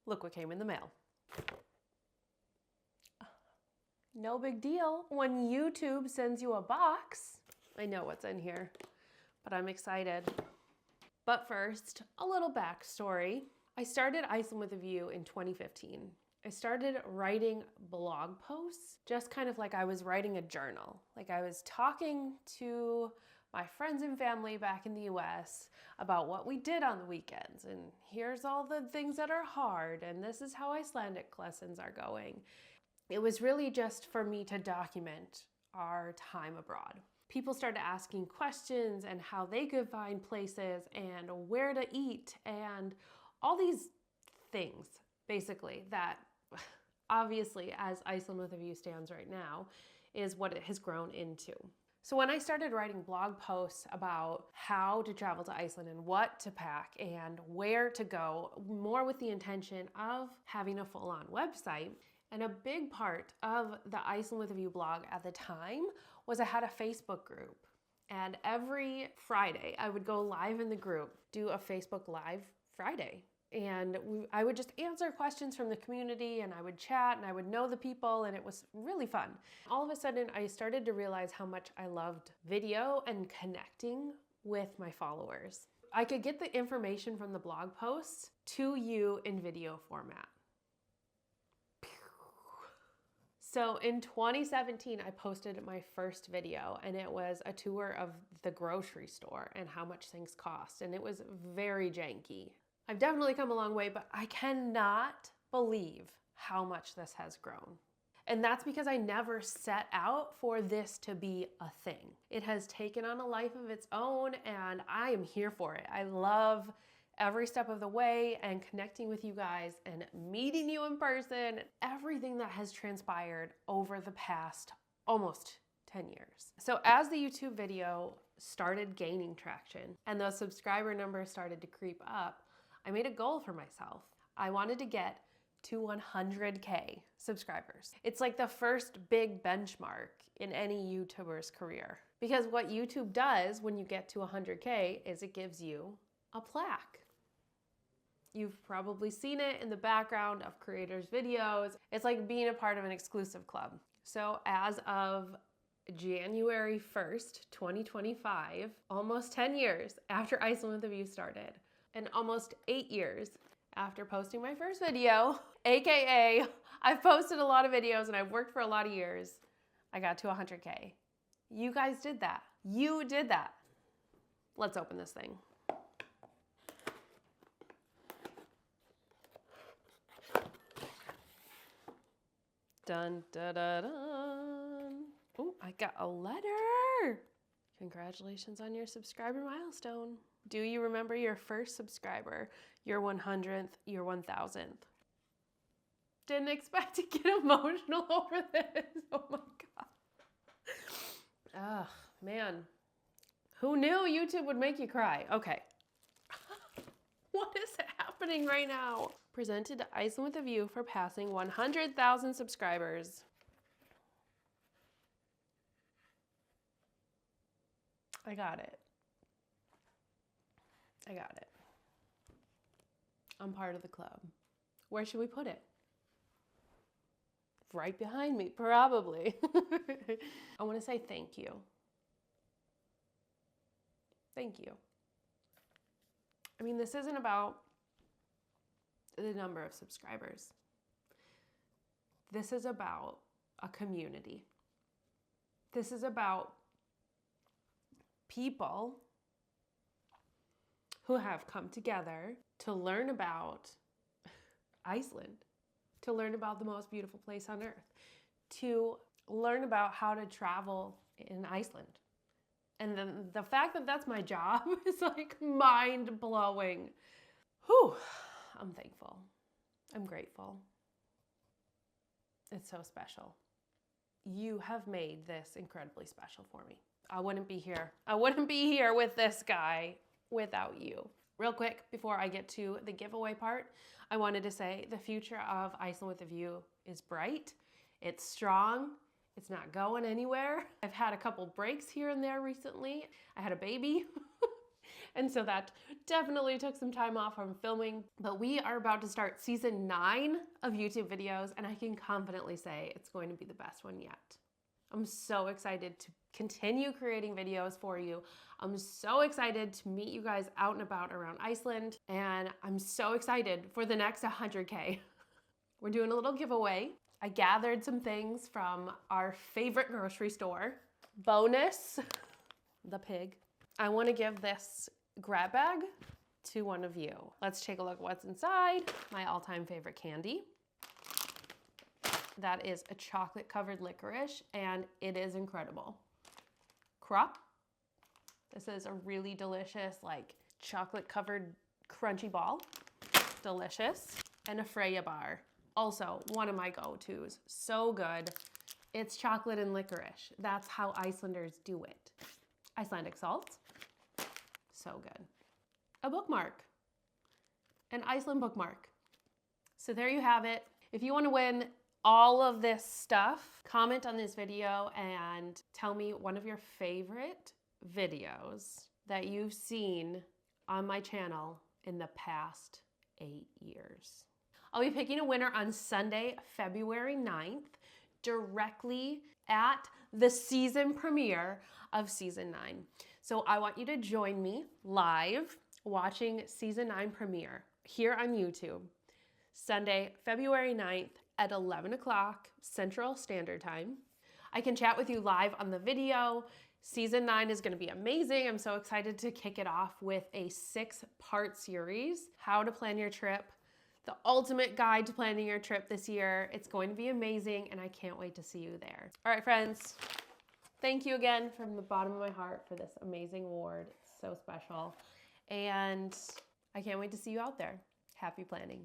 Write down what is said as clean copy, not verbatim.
Look what came in the mail. No big deal when YouTube sends you a box. I know what's in here, but I'm excited. But first, a little backstory. I started Iceland with a View in 2015. I started writing blog posts, just kind of like I was writing a journal. Like I was talking to my friends and family back in the US about what we did on the weekends. And here's all the things that are hard. And this is how Icelandic lessons are going. It was really just for me to document our time abroad. People started asking questions and how they could find places and where to eat and all these things, basically, that obviously, as Iceland with a View stands right now, is what it has grown into. So when I started writing blog posts about how to travel to Iceland and what to pack and where to go, more with the intention of having a full-on website, and a big part of the Iceland with a View blog at the time was I had a Facebook group. And every Friday, I would go live in the group, do a Facebook Live Friday. And I would just answer questions from the community and I would chat and I would know the people and it was really fun. All of a sudden, I started to realize how much I loved video and connecting with my followers. I could get the information from the blog posts to you in video format. So in 2017, I posted my first video and it was a tour of the grocery store and how much things cost. And it was very janky. I've definitely come a long way, but I cannot believe how much this has grown. And that's because I never set out for this to be a thing. It has taken on a life of its own and I am here for it. I love every step of the way and connecting with you guys and meeting you in person, everything that has transpired over the past almost 10 years. So as the YouTube video started gaining traction and those subscriber numbers started to creep up, I made a goal for myself. I wanted to get to 100K subscribers. It's like the first big benchmark in any YouTuber's career. Because what YouTube does when you get to 100K is it gives you a plaque. You've probably seen it in the background of creators' videos. It's like being a part of an exclusive club. So as of January 1st, 2025, almost 10 years after Iceland with a View started, and almost 8 years after posting my first video, AKA I've posted a lot of videos and I've worked for a lot of years, I got to 100K. You guys did that. You did that. Let's open this thing. Dun, da, da, dun. Oh, I got a letter. Congratulations on your subscriber milestone. Do you remember your first subscriber, your 100th, your 1000th? Didn't expect to get emotional over this. Oh my God. Ugh, man. Who knew YouTube would make you cry? Okay. What is happening right now? Presented to Iceland with a View for passing 100,000 subscribers. I got it. I got it. I'm part of the club. Where should we put it? Right behind me, probably. I want to say thank you. Thank you. I mean, this isn't about the number of subscribers. This is about a community. This is about people who have come together to learn about Iceland, to learn about the most beautiful place on earth, to learn about how to travel in Iceland. And then the fact that that's my job is like mind-blowing. Whew, I'm thankful. I'm grateful. It's so special. You have made this incredibly special for me. I wouldn't be here. I wouldn't be here with this guy without you. Real quick, before I get to the giveaway part, I wanted to say the future of Iceland with a View is bright. It's strong. It's not going anywhere. I've had a couple breaks here and there recently. I had a baby And so that definitely took some time off from filming, but we are about to start season 9 of YouTube videos, and I can confidently say it's going to be the best one yet. I'm so excited to continue creating videos for you. I'm so excited to meet you guys out and about around Iceland, and I'm so excited for the next 100K. We're doing a little giveaway. I gathered some things from our favorite grocery store. Bonus, the pig. I want to give this grab bag to one of you. Let's take a look at what's inside. My all-time favorite candy. That is a chocolate covered licorice, and it is incredible. Crop. This is a really delicious, like chocolate covered crunchy ball. Delicious. And a Freya bar. Also one of my go-tos. So good. It's chocolate and licorice. That's how Icelanders do it. Icelandic salt. So good. A bookmark. An Iceland bookmark. So there you have it. If you want to win all of this stuff, comment on this video and tell me one of your favorite videos that you've seen on my channel in the past 8 years. I'll be picking a winner on Sunday, February 9th, directly at the season premiere of season 9. So I want you to join me live watching season 9 premiere here on YouTube, Sunday, February 9th at 11 o'clock Central Standard Time. I can chat with you live on the video. Season 9 is going to be amazing. I'm so excited to kick it off with a 6-part series, how to plan your trip, the ultimate guide to planning your trip this year. It's going to be amazing, and I can't wait to see you there. All right, friends, thank you again from the bottom of my heart for this amazing award. It's so special, and I can't wait to see you out there. Happy planning.